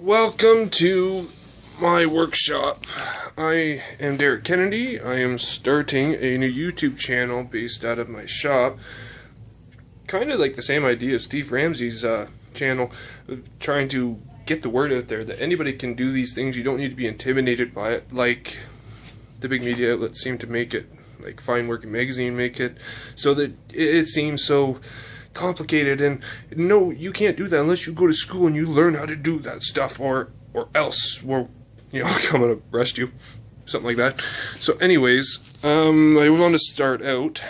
Welcome to my workshop. I am Derek Kennedy. I am starting a new YouTube channel based out of my shop. Kind of like the same idea as Steve Ramsey's channel, trying to get the word out there that anybody can do these things. You don't need to be intimidated by it, like the big media outlets seem to make it, like Fine Work Magazine make it, so that it seems so complicated. And no, you can't do that unless you go to school and you learn how to do that stuff, or else we're, I'm gonna arrest you, something like that. So anyways, I want to start out.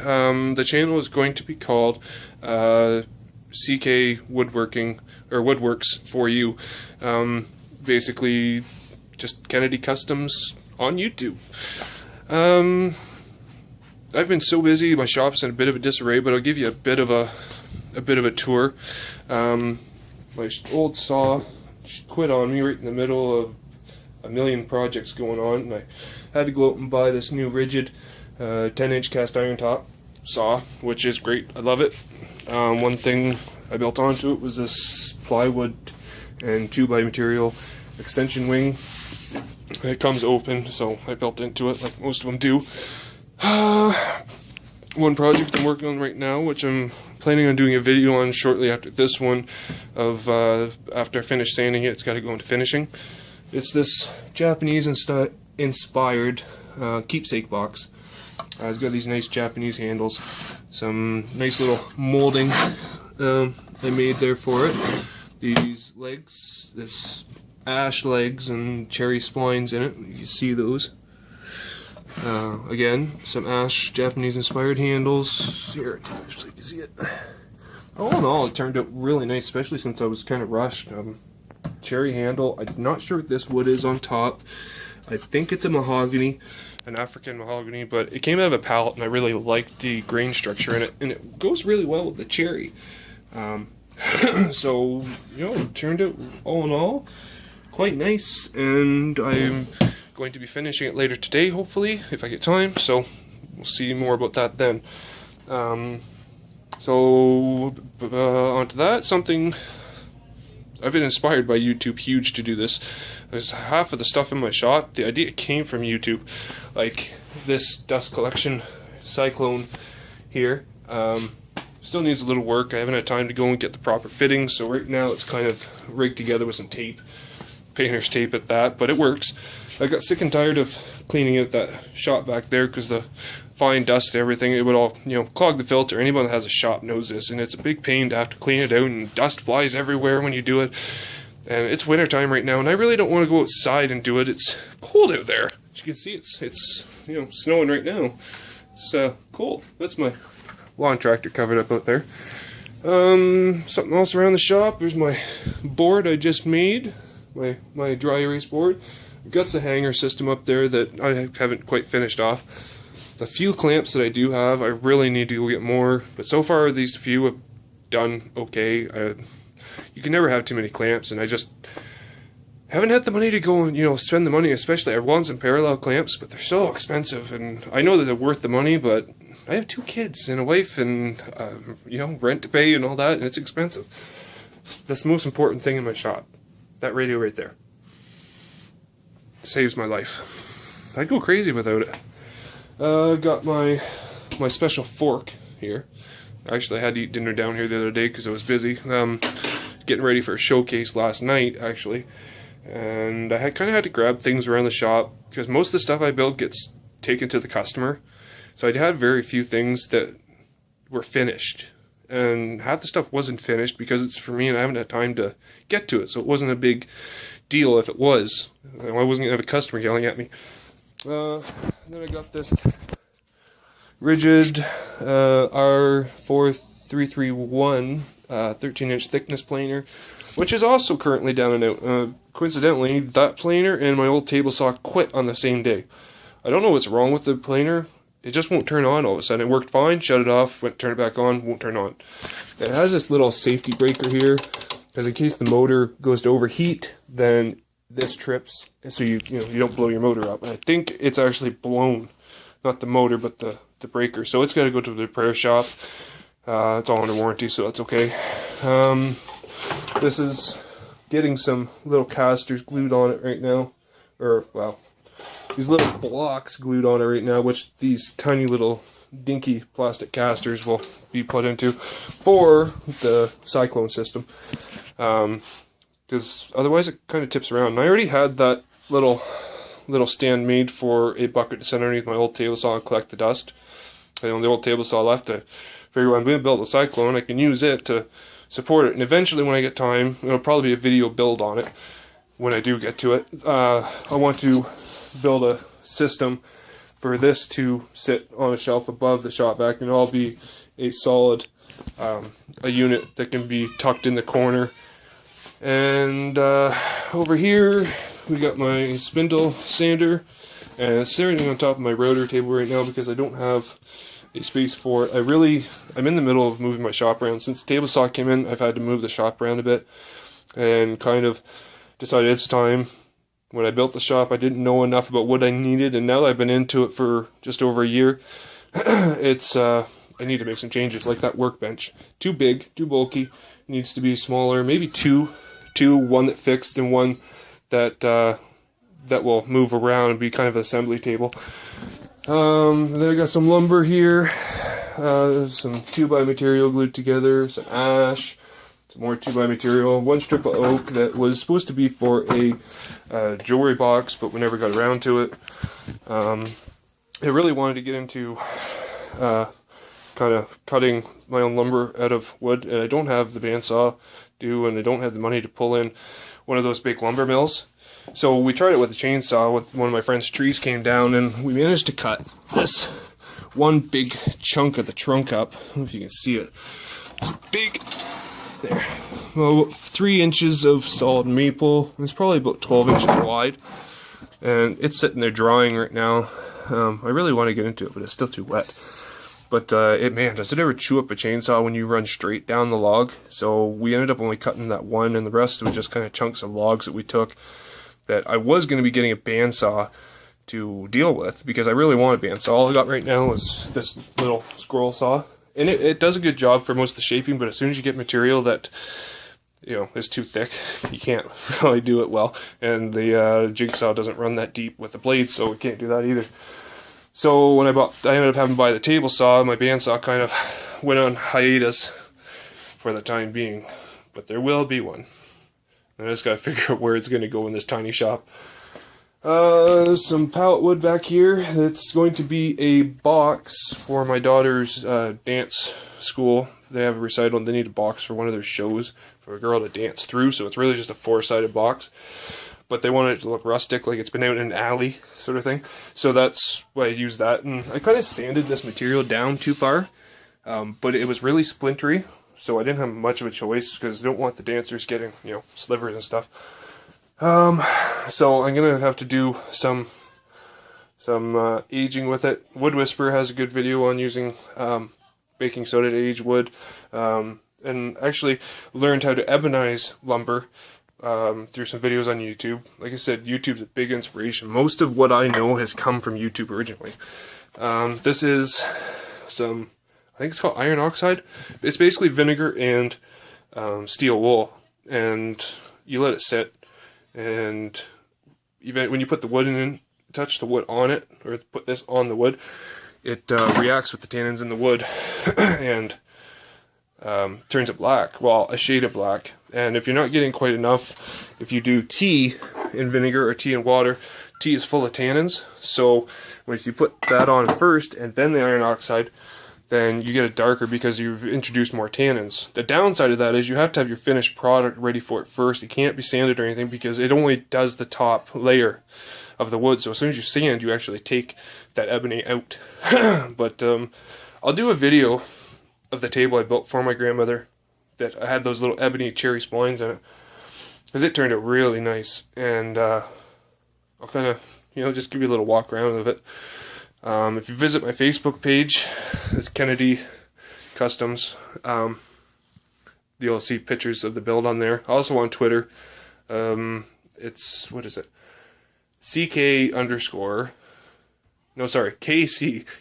The channel is going to be called CK Woodworking, or Woodworks for you. Basically just Kennedy Customs on YouTube. I've been so busy, my shop's in a bit of a disarray, but I'll give you a bit of a tour. My old saw quit on me right in the middle of a million projects going on, and I had to go out and buy this new rigid 10-inch cast iron top saw, which is great. I love it. One thing I built onto it was this plywood and 2x material extension wing. It comes open, so I built into it like most of them do. One project I'm working on right now, which I'm planning on doing a video on shortly after this one, of after I finish sanding it, it's got to go into finishing. It's this Japanese inspired keepsake box. It's got these nice Japanese handles, some nice little molding I made there for it. These legs, this ash legs and cherry splines in it, you can see those. Again, some ash Japanese inspired handles. Here, so you can see it. All in all, it turned out really nice, especially since I was kind of rushed. Cherry handle. I'm not sure what this wood is on top. I think it's a mahogany, an African mahogany, but it came out of a pallet, and I really liked the grain structure in it, and it goes really well with the cherry. So, it turned out, all in all, quite nice, and I'm going to be finishing it later today, hopefully, if I get time, so we'll see more about that then. Onto that, something I've been inspired by YouTube huge to do this. There's half of the stuff in my shop, the idea came from YouTube, like this dust collection cyclone here. Still needs a little work. I haven't had time to go and get the proper fittings, so right now it's kind of rigged together with some tape, painter's tape at that, but it works. I got sick and tired of cleaning out that shop back there because the fine dust and everything, it would all, clog the filter. Anyone that has a shop knows this, and it's a big pain to have to clean it out, and dust flies everywhere when you do it. And it's winter time right now, and I really don't want to go outside and do it. It's cold out there. As you can see, it's snowing right now. It's cold. That's my lawn tractor covered up out there. Something else around the shop. There's my board I just made, my dry erase board. I've got the hanger system up there that I haven't quite finished off. The few clamps that I do have, I really need to go get more, but so far these few have done okay. You can never have too many clamps, and I just haven't had the money to go and spend the money. Especially I want some parallel clamps, but they're so expensive, and I know that they're worth the money, but I have 2 kids and a wife, and rent to pay and all that, and it's expensive. That's the most important thing in my shop. That radio right there saves my life. I'd go crazy without it. Got my special fork here. Actually, I had to eat dinner down here the other day because I was busy. Getting ready for a showcase last night, actually. And I kind of had to grab things around the shop because most of the stuff I build gets taken to the customer. So I had very few things that were finished. And half the stuff wasn't finished because it's for me and I haven't had time to get to it. So it wasn't a big deal if it was. I wasn't going to have a customer yelling at me. Then I got this rigid R4331 13-inch thickness planer, which is also currently down and out. Coincidentally, that planer and my old table saw quit on the same day. I don't know what's wrong with the planer. It just won't turn on all of a sudden. It worked fine, shut it off, turn it back on, won't turn on. It has this little safety breaker here, because in case the motor goes to overheat, then this trips, so you don't blow your motor up. And I think it's actually blown, not the motor, but the breaker. So it's got to go to the repair shop. It's all under warranty, so that's okay. This is getting some little casters glued on it right now. Or, well, these little blocks glued on it right now, which these tiny little dinky plastic casters will be put into for the cyclone system. Because otherwise it kind of tips around. And I already had that little stand made for a bucket to set underneath my old table saw and collect the dust. And on the old table saw left, I figured when I'm going to build a cyclone, I can use it to support it. And eventually, when I get time, it'll probably be a video build on it when I do get to it. I want to build a system for this to sit on a shelf above the shop vac, and it'll all be a solid a unit that can be tucked in the corner. And over here we got my spindle sander, and it's sitting on top of my router table right now because I don't have a space for it. I'm in the middle of moving my shop around. Since the table saw came in, I've had to move the shop around a bit, and kind of decided it's time. When I built the shop, I didn't know enough about what I needed, and now that I've been into it for just over a year, I need to make some changes, like that workbench. Too big, too bulky, needs to be smaller, maybe two, one that fixed and one that that will move around and be kind of an assembly table. And then I got some lumber here, some 2x material glued together, some ash, some more 2x material, one strip of oak that was supposed to be for a jewelry box, but we never got around to it. I really wanted to get into kind of cutting my own lumber out of wood, and I don't have the bandsaw due, and I don't have the money to pull in one of those big lumber mills. So we tried it with a chainsaw. With one of my friend's trees came down, and we managed to cut this one big chunk of the trunk up. I don't know if you can see it. It's big. There. Well, 3 inches of solid maple. It's probably about 12 inches wide, and it's sitting there drying right now. I really want to get into it, but it's still too wet. But man, does it ever chew up a chainsaw when you run straight down the log? So we ended up only cutting that one, and the rest was just kind of chunks of logs that we took that I was going to be getting a bandsaw to deal with, because I really want a bandsaw. All I got right now is this little squirrel saw, and it does a good job for most of the shaping, but as soon as you get material that, you know, is too thick, you can't really do it well, and the jigsaw doesn't run that deep with the blades, so we can't do that either. So when I ended up having to buy the table saw, my bandsaw kind of went on hiatus for the time being, but there will be one. I just gotta figure out where it's gonna go in this tiny shop. There's some pallet wood back here. It's going to be a box for my daughter's dance school. They have a recital and they need a box for one of their shows for a girl to dance through, so it's really just a 4-sided box. But they wanted it to look rustic, like it's been out in an alley sort of thing. So that's why I used that. And I kind of sanded this material down too far, but it was really splintery, so I didn't have much of a choice because I don't want the dancers getting, you know, slivers and stuff. So I'm gonna have to do some aging with it. Wood Whisperer has a good video on using baking soda to age wood, and actually learned how to ebonize lumber through some videos on YouTube. Like I said, YouTube's a big inspiration. Most of what I know has come from YouTube originally. This is some, I think it's called iron oxide. It's basically vinegar and steel wool, and you let it sit. And even when you put the wood in, touch the wood on it, or put this on the wood, it reacts with the tannins in the wood and turns it black, well, a shade of black. And if you're not getting quite enough, if you do tea in vinegar or tea in water, tea is full of tannins, so if you put that on first and then the iron oxide, then you get it darker because you've introduced more tannins. The downside of that is you have to have your finished product ready for it first. It can't be sanded or anything because it only does the top layer of the wood. So as soon as you sand, you actually take that ebony out. But I'll do a video of the table I built for my grandmother that I had those little ebony cherry splines in it, because it turned out really nice. And I'll kind of, you know, just give you a little walk around of it. If you visit my Facebook page, it's Kennedy Customs. You'll see pictures of the build on there. Also on Twitter, it's, what is it? KC,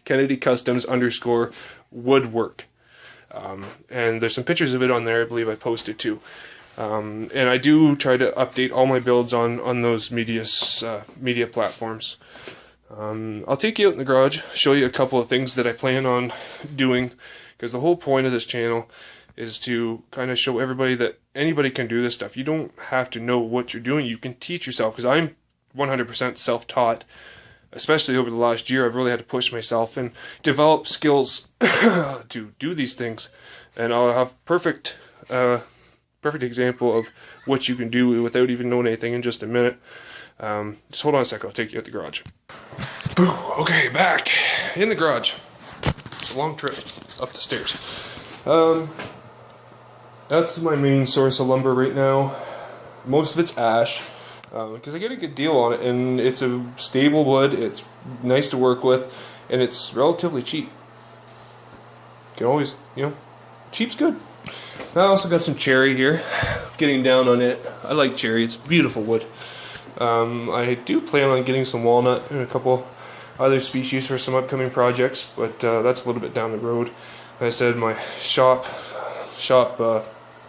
Kennedy Customs _ Woodwork. And there's some pictures of it on there, I believe I posted too. And I do try to update all my builds on those media platforms. I'll take you out in the garage, show you a couple of things that I plan on doing, because the whole point of this channel is to kind of show everybody that anybody can do this stuff. You don't have to know what you're doing. You can teach yourself, because I'm 100% self-taught. Especially over the last year, I've really had to push myself and develop skills to do these things. And I'll have perfect example of what you can do without even knowing anything in just a minute. Just hold on a sec, I'll take you out the garage. Okay, back in the garage. It's a long trip up the stairs. That's my main source of lumber right now. Most of it's ash, because I get a good deal on it, and it's a stable wood, it's nice to work with, and it's relatively cheap. You can always, cheap's good. I also got some cherry here, getting down on it. I like cherry, it's beautiful wood. I do plan on getting some walnut and a couple other species for some upcoming projects, but that's a little bit down the road. Like I said, my shop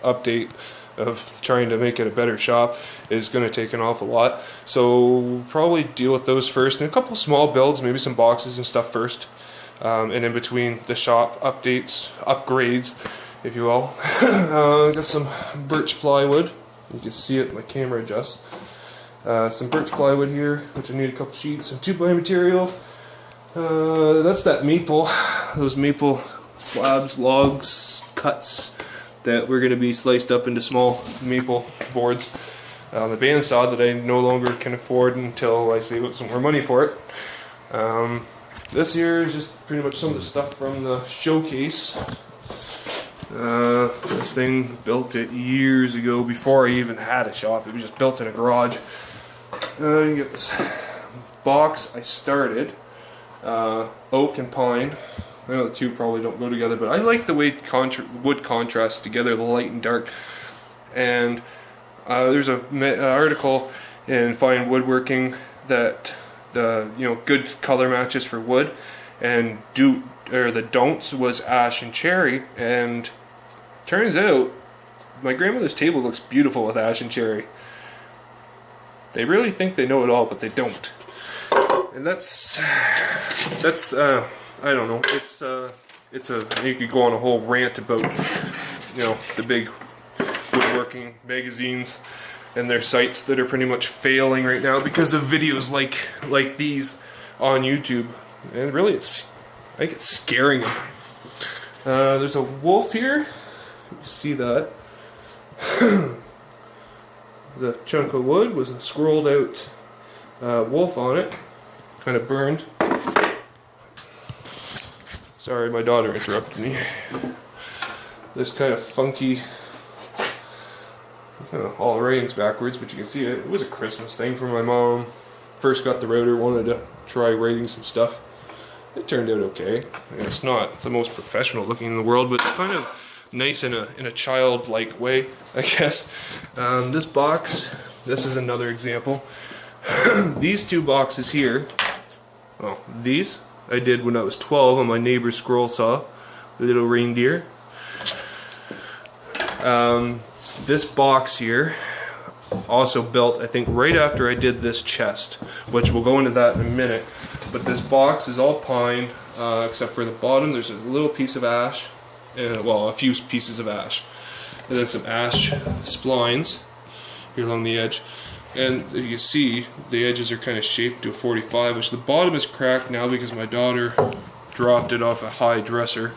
update of trying to make it a better shop is going to take an awful lot, so we'll probably deal with those first, and a couple small builds, maybe some boxes and stuff first, and in between the shop upgrades, if you will. I got some birch plywood. You can see it, my camera adjusts. Some birch plywood here, which I need a couple sheets, some 2x material. That's that maple, those maple slabs, logs, cuts that we're going to be sliced up into small maple boards. The bandsaw that I no longer can afford until I save up some more money for it. This here is just pretty much some of the stuff from the showcase. This thing, built it years ago before I even had a shop. It was just built in a garage. You get this box I started, oak and pine. I know the two probably don't go together, but I like the way wood contrasts together, the light and dark. And there's an article in Fine Woodworking that the good color matches for wood, and the don'ts was ash and cherry. And turns out my grandmother's table looks beautiful with ash and cherry. They really think they know it all, but they don't. And that's I don't know. You could go on a whole rant about the big woodworking magazines and their sites that are pretty much failing right now because of videos like these on YouTube. And really, I think it's scaring them. There's a wolf here. You see that? The chunk of wood was a scrolled out wolf on it, kind of burned. Sorry, my daughter interrupted me. This kind of funky, all the writing's backwards, but you can see it. It was a Christmas thing for my mom. First got the router, wanted to try writing some stuff. It turned out okay. It's not the most professional looking in the world, but it's kind of nice in a childlike way, I guess. This box, this is another example. These two boxes here, these I did when I was 12 on my neighbor's scroll saw, the little reindeer. This box here, also built I think right after I did this chest, which we'll go into that in a minute. But this box is all pine, except for the bottom. There's a little piece of ash, a few pieces of ash, and then some ash splines here along the edge. And you can see the edges are kind of shaped to a 45, which the bottom is cracked now because my daughter dropped it off a high dresser.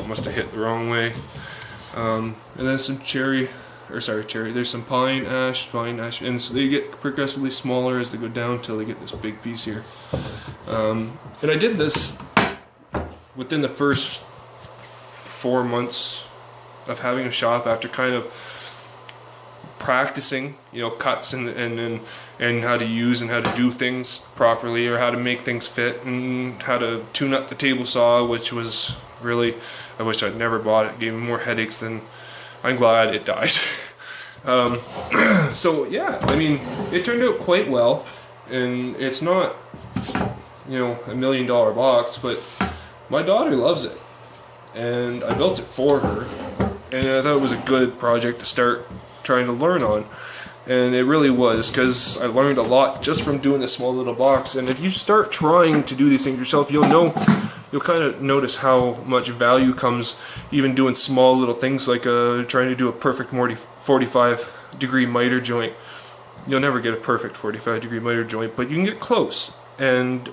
Must have hit the wrong way. And then some there's some pine ash, and so they get progressively smaller as they go down until they get this big piece here. And I did this within the first 4 months of having a shop, after kind of practicing, cuts and how to use and how to do things properly, or how to make things fit, and how to tune up the table saw, which was really, I wish I'd never bought it. It gave me more headaches than I'm glad it died. So yeah, I mean, it turned out quite well, and it's not, $1 million box, but my daughter loves it, and I built it for her, and I thought it was a good project to start trying to learn on. And it really was, because I learned a lot just from doing this small little box. And if you start trying to do these things yourself, you'll kind of notice how much value comes even doing small little things like trying to do a perfect 45-degree miter joint. You'll never get a perfect 45-degree miter joint, but you can get close. And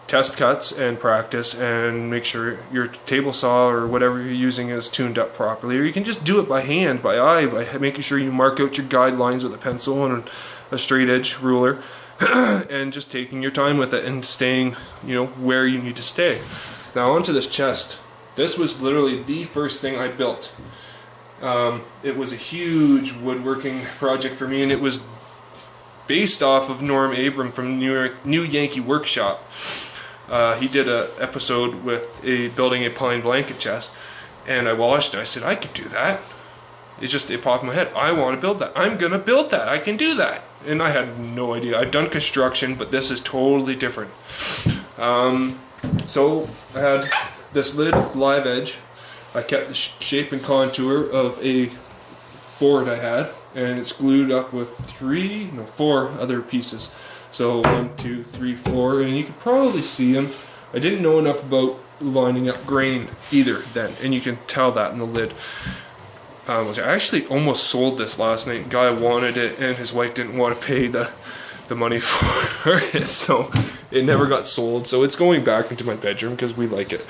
test cuts and practice and make sure your table saw or whatever you're using is tuned up properly. Or you can just do it by hand, by eye, by making sure you mark out your guidelines with a pencil and a straight edge ruler and just taking your time with it and staying, where you need to stay. Now onto this chest. This was literally the first thing I built. It was a huge woodworking project for me, and it was based off of Norm Abram from New Yankee Workshop. He did an episode with building a pine blanket chest, and I watched it. I said, I could do that. It popped in my head. I want to build that. I'm going to build that. I can do that. And I had no idea. I've done construction, but this is totally different. So I had this lid live edge. I kept the shape and contour of a board I had, and it's glued up with 4 other pieces. So 1, 2, 3, 4, and you could probably see them. I didn't know enough about lining up grain either then, and you can tell that in the lid. I actually almost sold this last night. Guy wanted it, and his wife didn't want to pay the money for it, so it never got sold. So it's going back into my bedroom because we like it.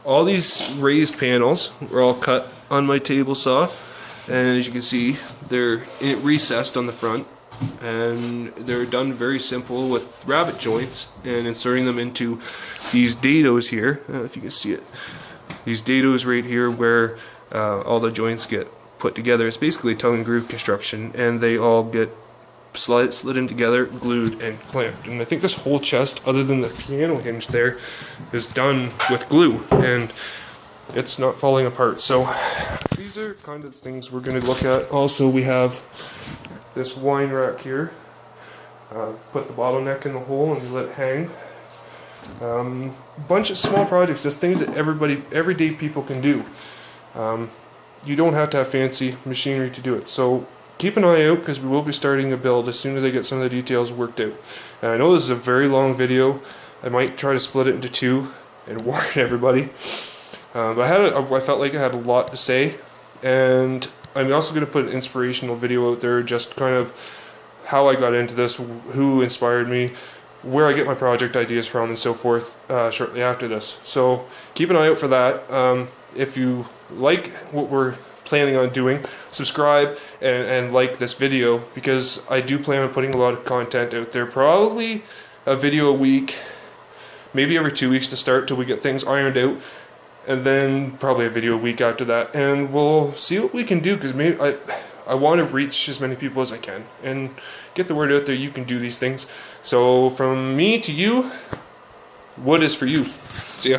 All these raised panels were all cut on my table saw, and as you can see, they're recessed on the front. And they're done very simple with rabbet joints and inserting them into these dados here. If you can see it, these dados right here where all the joints get put together. It's basically tongue and groove construction, and they all get slid in together, glued and clamped. And I think this whole chest, other than the piano hinge there, is done with glue, and it's not falling apart. So these are kind of things we're going to look at. Also, we have this wine rack here. Put the bottleneck in the hole and let it hang. Bunch of small projects, just things that everyday people can do. You don't have to have fancy machinery to do it. So keep an eye out, because we will be starting a build as soon as I get some of the details worked out. And I know this is a very long video. I might try to split it into 2 and warn everybody. But I felt like I had a lot to say, and I'm also going to put an inspirational video out there, just kind of how I got into this, who inspired me, where I get my project ideas from, and so forth, shortly after this. So keep an eye out for that. If you like what we're planning on doing, subscribe and like this video, because I do plan on putting a lot of content out there, probably a video a week, maybe every 2 weeks to start till we get things ironed out. And then probably a video a week after that, and we'll see what we can do, because maybe I want to reach as many people as I can and get the word out there you can do these things. So from me to you, wood is for you. See ya.